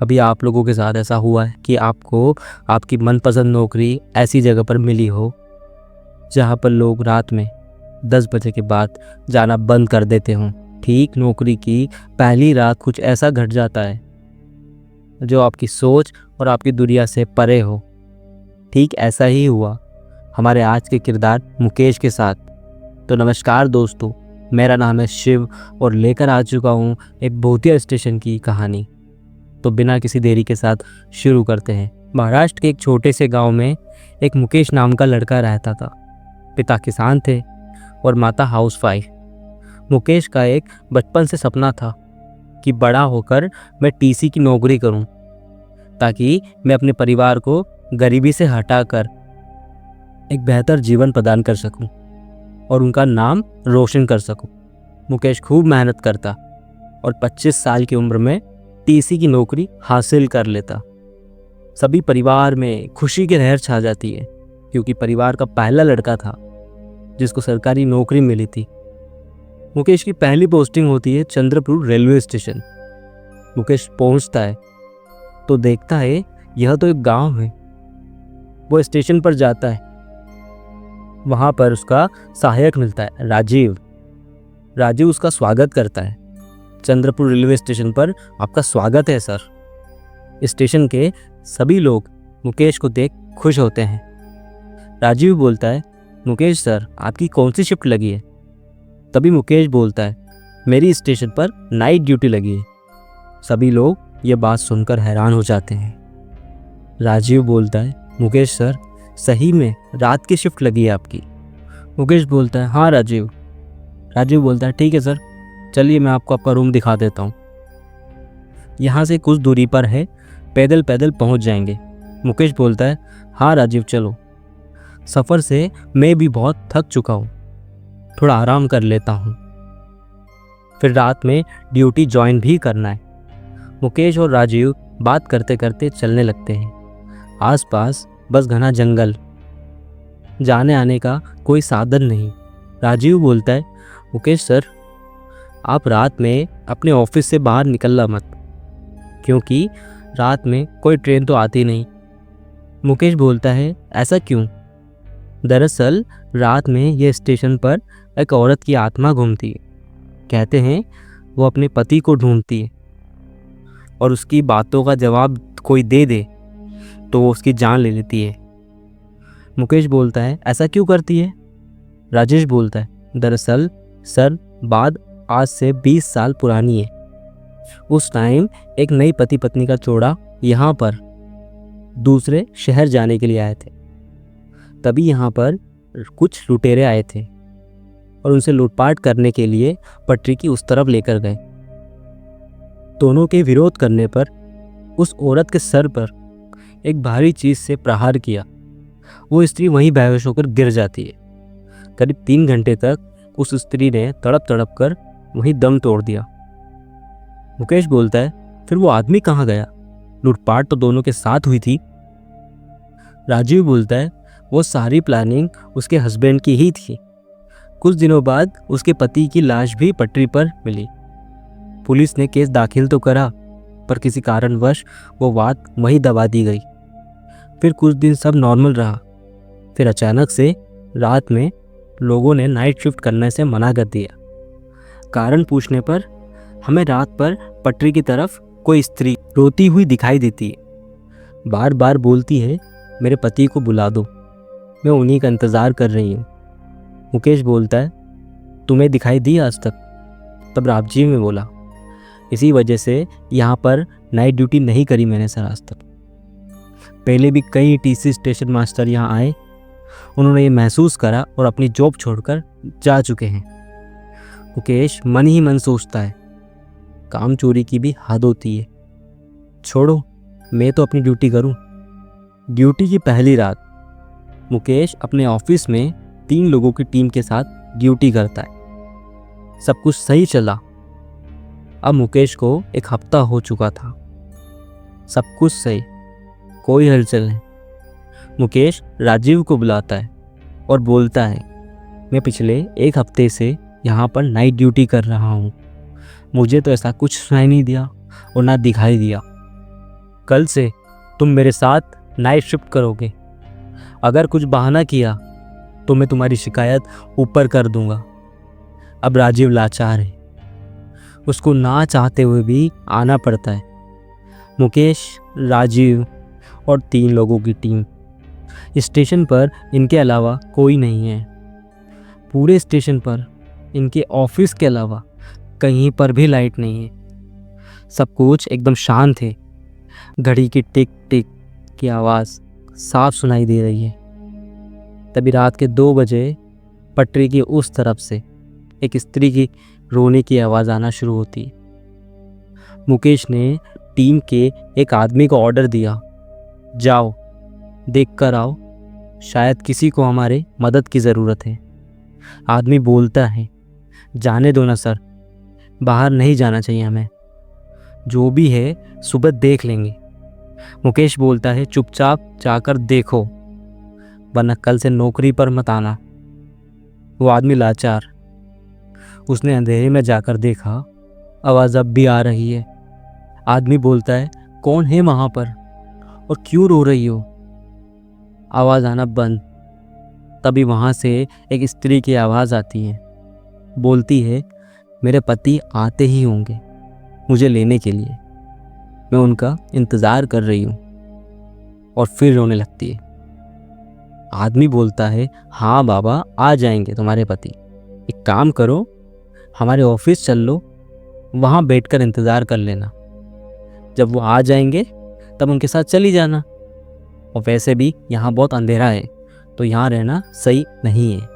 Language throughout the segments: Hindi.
अभी आप लोगों के साथ ऐसा हुआ है कि आपको आपकी मनपसंद नौकरी ऐसी जगह पर मिली हो जहाँ पर लोग रात में 10 बजे के बाद जाना बंद कर देते हों। ठीक नौकरी की पहली रात कुछ ऐसा घट जाता है जो आपकी सोच और आपकी दुनिया से परे हो। ठीक ऐसा ही हुआ हमारे आज के किरदार मुकेश के साथ। तो नमस्कार दोस्तों, मेरा नाम है शिव और लेकर आ चुका हूँ एक भूतिया स्टेशन की कहानी। तो बिना किसी देरी के साथ शुरू करते हैं। महाराष्ट्र के एक छोटे से गांव में एक मुकेश नाम का लड़का रहता था। पिता किसान थे और माता हाउसवाइफ। मुकेश का एक बचपन से सपना था कि बड़ा होकर मैं टीसी की नौकरी करूं, ताकि मैं अपने परिवार को गरीबी से हटाकर एक बेहतर जीवन प्रदान कर सकूं और उनका नाम रोशन कर सकूं। मुकेश खूब मेहनत करता और 25 साल की उम्र में टीसी की नौकरी हासिल कर लेता। सभी परिवार में खुशी की लहर छा जाती है, क्योंकि परिवार का पहला लड़का था जिसको सरकारी नौकरी मिली थी। मुकेश की पहली पोस्टिंग होती है चंद्रपुर रेलवे स्टेशन। मुकेश पहुंचता है तो देखता है यह तो एक गांव है। वो स्टेशन पर जाता है, वहां पर उसका सहायक मिलता है राजीव। राजीव उसका स्वागत करता है। चंद्रपुर रेलवे स्टेशन पर आपका स्वागत है सर। स्टेशन के सभी लोग मुकेश को देख खुश होते हैं। राजीव बोलता है, मुकेश सर आपकी कौन सी शिफ्ट लगी है? तभी मुकेश बोलता है, मेरी स्टेशन पर नाइट ड्यूटी लगी है। सभी लोग ये बात सुनकर हैरान हो जाते हैं। राजीव बोलता है, मुकेश सर सही में रात की शिफ्ट लगी है आपकी? मुकेश बोलता है, हाँ राजीव। राजीव बोलता है, ठीक है सर, चलिए मैं आपको आपका रूम दिखा देता हूँ। यहाँ से कुछ दूरी पर है, पैदल पैदल पहुँच जाएंगे। मुकेश बोलता है, हाँ राजीव चलो। सफ़र से मैं भी बहुत थक चुका हूँ, थोड़ा आराम कर लेता हूँ, फिर रात में ड्यूटी ज्वाइन भी करना है। मुकेश और राजीव बात करते करते चलने लगते हैं। आसपास बस घना जंगल, जाने आने का कोई साधन नहीं। राजीव बोलता है, मुकेश सर आप रात में अपने ऑफिस से बाहर निकलना मत, क्योंकि रात में कोई ट्रेन तो आती नहीं। मुकेश बोलता है, ऐसा क्यों? दरअसल रात में ये स्टेशन पर एक औरत की आत्मा घूमती है। कहते हैं वो अपने पति को ढूंढती है और उसकी बातों का जवाब कोई दे दे तो वो उसकी जान ले लेती है। मुकेश बोलता है, ऐसा क्यों करती है? राजेश बोलता है, दरअसल सर बात आज से 20 साल पुरानी है। उस टाइम एक नई पति पत्नी का जोड़ा यहाँ पर दूसरे शहर जाने के लिए आए थे। तभी यहाँ पर कुछ लुटेरे आए थे और उनसे लूटपाट करने के लिए पटरी की उस तरफ लेकर गए। दोनों के विरोध करने पर उस औरत के सर पर एक भारी चीज से प्रहार किया। वो स्त्री वहीं बेहोश होकर गिर जाती है। करीब 3 घंटे तक उस स्त्री ने तड़प तड़प कर वहीं दम तोड़ दिया। मुकेश बोलता है, फिर वो आदमी कहाँ गया? लूटपाट तो दोनों के साथ हुई थी। राजीव बोलता है, वो सारी प्लानिंग उसके हस्बैंड की ही थी। कुछ दिनों बाद उसके पति की लाश भी पटरी पर मिली। पुलिस ने केस दाखिल तो करा, पर किसी कारणवश वो बात वहीं दबा दी गई। फिर कुछ दिन सब नॉर्मल रहा। फिर अचानक से रात में लोगों ने नाइट शिफ्ट करने से मना कर दिया। कारण पूछने पर हमें रात पर पटरी की तरफ कोई स्त्री रोती हुई दिखाई देती है। बार बार बोलती है, मेरे पति को बुला दो, मैं उन्हीं का इंतज़ार कर रही हूँ। मुकेश बोलता है, तुम्हें दिखाई दी आज तक? तब राजीव ने बोला, इसी वजह से यहाँ पर नाइट ड्यूटी नहीं करी मैंने सर आज तक। पहले भी कई टीसी स्टेशन मास्टर यहाँ आए, उन्होंने ये महसूस करा और अपनी जॉब छोड़कर जा चुके हैं। मुकेश मन ही मन सोचता है, काम चोरी की भी हद होती है, छोड़ो मैं तो अपनी ड्यूटी करूं। ड्यूटी की पहली रात मुकेश अपने ऑफिस में 3 लोगों की टीम के साथ ड्यूटी करता है। सब कुछ सही चला। अब मुकेश को 1 हफ्ता हो चुका था। सब कुछ सही, कोई हलचल नहीं। मुकेश राजीव को बुलाता है और बोलता है, मैं पिछले 1 हफ्ते से यहाँ पर नाइट ड्यूटी कर रहा हूँ। मुझे तो ऐसा कुछ सुनाई नहीं दिया और ना दिखाई दिया। कल से तुम मेरे साथ नाइट शिफ्ट करोगे। अगर कुछ बहाना किया तो मैं तुम्हारी शिकायत ऊपर कर दूंगा। अब राजीव लाचार है, उसको ना चाहते हुए भी आना पड़ता है। मुकेश, राजीव और 3 लोगों की टीम। स्टेशन पर इनके अलावा कोई नहीं है। पूरे स्टेशन पर इनके ऑफिस के अलावा कहीं पर भी लाइट नहीं है। सब कुछ एकदम शांत है। घड़ी की टिक टिक की आवाज़ साफ सुनाई दे रही है। तभी रात के 2 बजे पटरी की उस तरफ से एक स्त्री की रोने की आवाज़ आना शुरू होती है। मुकेश ने टीम के एक आदमी को ऑर्डर दिया, जाओ देख कर आओ, शायद किसी को हमारे मदद की ज़रूरत है। आदमी बोलता है, जाने दो ना सर, बाहर नहीं जाना चाहिए हमें, जो भी है सुबह देख लेंगे। मुकेश बोलता है, चुपचाप जाकर देखो, वरना कल से नौकरी पर मत आना। वो आदमी लाचार, उसने अंधेरे में जाकर देखा, आवाज़ अब भी आ रही है। आदमी बोलता है, कौन है वहाँ पर और क्यों रो रही हो? आवाज़ आना बंद। तभी वहाँ से एक स्त्री की आवाज़ आती है, बोलती है, मेरे पति आते ही होंगे मुझे लेने के लिए, मैं उनका इंतज़ार कर रही हूँ। और फिर रोने लगती है। आदमी बोलता है, हाँ बाबा, आ जाएंगे तुम्हारे पति। एक काम करो, हमारे ऑफिस चल लो, वहाँ बैठकर इंतज़ार कर लेना। जब वो आ जाएंगे तब उनके साथ चली जाना। और वैसे भी यहाँ बहुत अंधेरा है, तो यहाँ रहना सही नहीं है।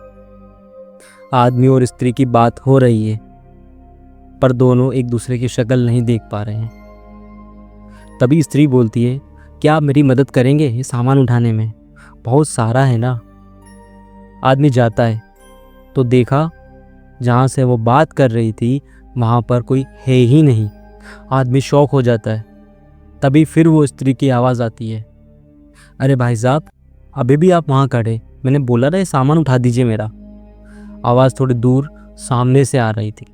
आदमी और स्त्री की बात हो रही है, पर दोनों एक दूसरे की शक्ल नहीं देख पा रहे हैं। तभी स्त्री बोलती है, क्या आप मेरी मदद करेंगे ये सामान उठाने में? बहुत सारा है ना। आदमी जाता है तो देखा, जहाँ से वो बात कर रही थी वहाँ पर कोई है ही नहीं। आदमी शॉक हो जाता है। तभी फिर वो स्त्री की आवाज़ आती है, अरे भाई साहब, अभी भी आप वहाँ खड़े, मैंने बोला ना ये सामान उठा दीजिए मेरा। आवाज़ थोड़ी दूर सामने से आ रही थी।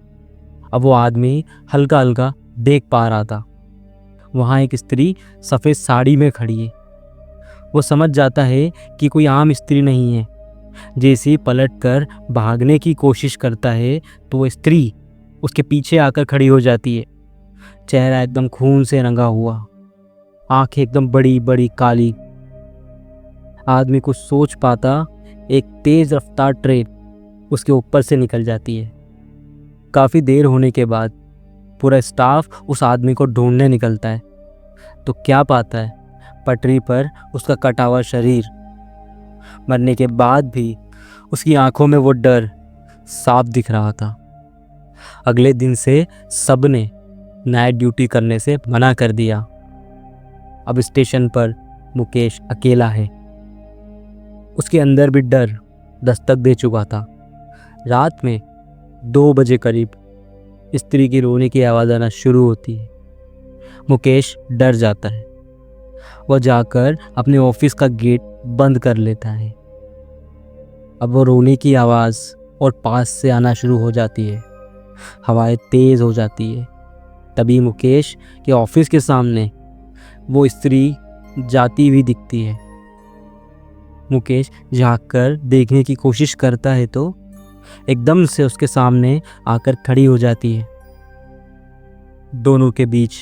अब वो आदमी हल्का हल्का देख पा रहा था, वहाँ एक स्त्री सफ़ेद साड़ी में खड़ी है। वो समझ जाता है कि कोई आम स्त्री नहीं है। जैसे ही पलट कर भागने की कोशिश करता है तो वो स्त्री उसके पीछे आकर खड़ी हो जाती है। चेहरा एकदम खून से रंगा हुआ, आंखें एकदम बड़ी बड़ी काली। आदमी कुछ सोच पाता, एक तेज़ रफ्तार ट्रेन उसके ऊपर से निकल जाती है। काफ़ी देर होने के बाद पूरा स्टाफ उस आदमी को ढूंढने निकलता है, तो क्या पाता है, पटरी पर उसका कटा हुआ शरीर। मरने के बाद भी उसकी आंखों में वो डर साफ दिख रहा था। अगले दिन से सबने नाइट ड्यूटी करने से मना कर दिया। अब स्टेशन पर मुकेश अकेला है। उसके अंदर भी डर दस्तक दे चुका था। रात में 2 बजे करीब स्त्री की रोने की आवाज़ आना शुरू होती है। मुकेश डर जाता है। वह जाकर अपने ऑफिस का गेट बंद कर लेता है। अब वो रोने की आवाज़ और पास से आना शुरू हो जाती है। हवाएं तेज़ हो जाती है। तभी मुकेश के ऑफिस के सामने वो स्त्री जाती हुई दिखती है। मुकेश झांककर देखने की कोशिश करता है तो एकदम से उसके सामने आकर खड़ी हो जाती है। दोनों के बीच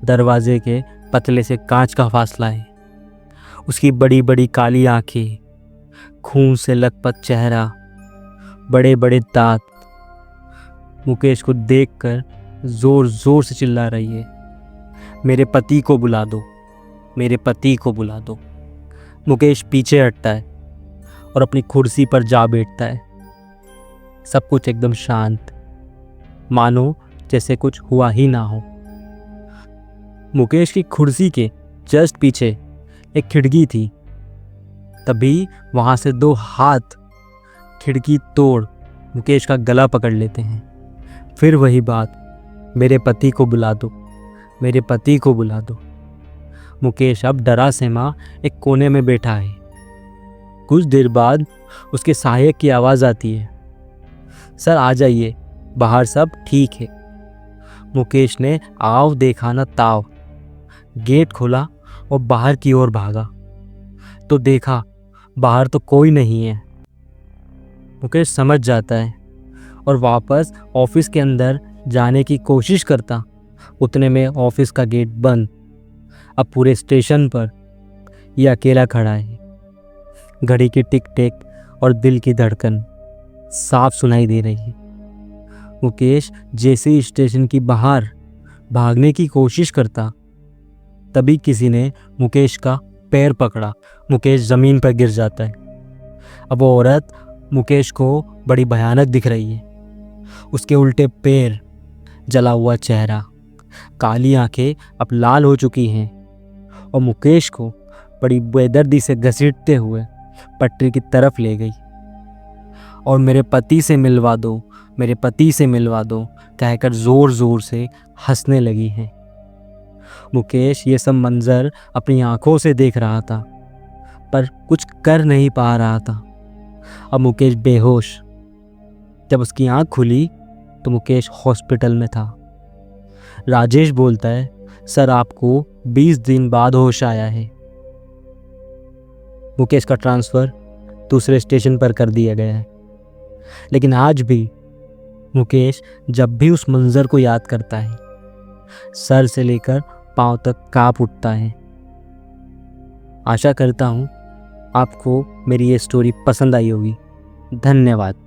दरवाजे के पतले से कांच का फासला है। उसकी बड़ी बड़ी काली आंखें, खून से लथपथ चेहरा, बड़े बड़े दांत। मुकेश को देखकर जोर जोर से चिल्ला रही है, मेरे पति को बुला दो, मेरे पति को बुला दो। मुकेश पीछे हटता है और अपनी कुर्सी पर जा बैठता है। सब कुछ एकदम शांत, मानो जैसे कुछ हुआ ही ना हो। मुकेश की कुर्सी के जस्ट पीछे एक खिड़की थी। तभी वहाँ से 2 हाथ खिड़की तोड़ मुकेश का गला पकड़ लेते हैं। फिर वही बात, मेरे पति को बुला दो, मेरे पति को बुला दो। मुकेश अब डरा सहमा एक कोने में बैठा है। कुछ देर बाद उसके सहायक की आवाज़ आती है, सर आ जाइए, बाहर सब ठीक है। मुकेश ने आव देखा न ताव, गेट खोला और बाहर की ओर भागा तो देखा बाहर तो कोई नहीं है। मुकेश समझ जाता है और वापस ऑफिस के अंदर जाने की कोशिश करता। उतने में ऑफिस का गेट बंद। अब पूरे स्टेशन पर ये अकेला खड़ा है। घड़ी की टिक टिक और दिल की धड़कन साफ सुनाई दे रही है। मुकेश जैसे ही स्टेशन की बाहर भागने की कोशिश करता, तभी किसी ने मुकेश का पैर पकड़ा। मुकेश ज़मीन पर गिर जाता है। अब वो औरत मुकेश को बड़ी भयानक दिख रही है। उसके उल्टे पैर, जला हुआ चेहरा, काली आंखें अब लाल हो चुकी हैं और मुकेश को बड़ी बेदर्दी से घसीटते हुए पटरी की तरफ ले गई और मेरे पति से मिलवा दो, मेरे पति से मिलवा दो कहकर ज़ोर ज़ोर से हंसने लगी हैं। मुकेश ये सब मंजर अपनी आंखों से देख रहा था पर कुछ कर नहीं पा रहा था। अब मुकेश बेहोश। जब उसकी आंख खुली तो मुकेश हॉस्पिटल में था। राजेश बोलता है, सर आपको 20 दिन बाद होश आया है। मुकेश का ट्रांसफ़र दूसरे स्टेशन पर कर दिया गया है। लेकिन आज भी मुकेश जब भी उस मंजर को याद करता है, सर से लेकर पांव तक कांप उठता है। आशा करता हूँ आपको मेरी ये स्टोरी पसंद आई होगी। धन्यवाद।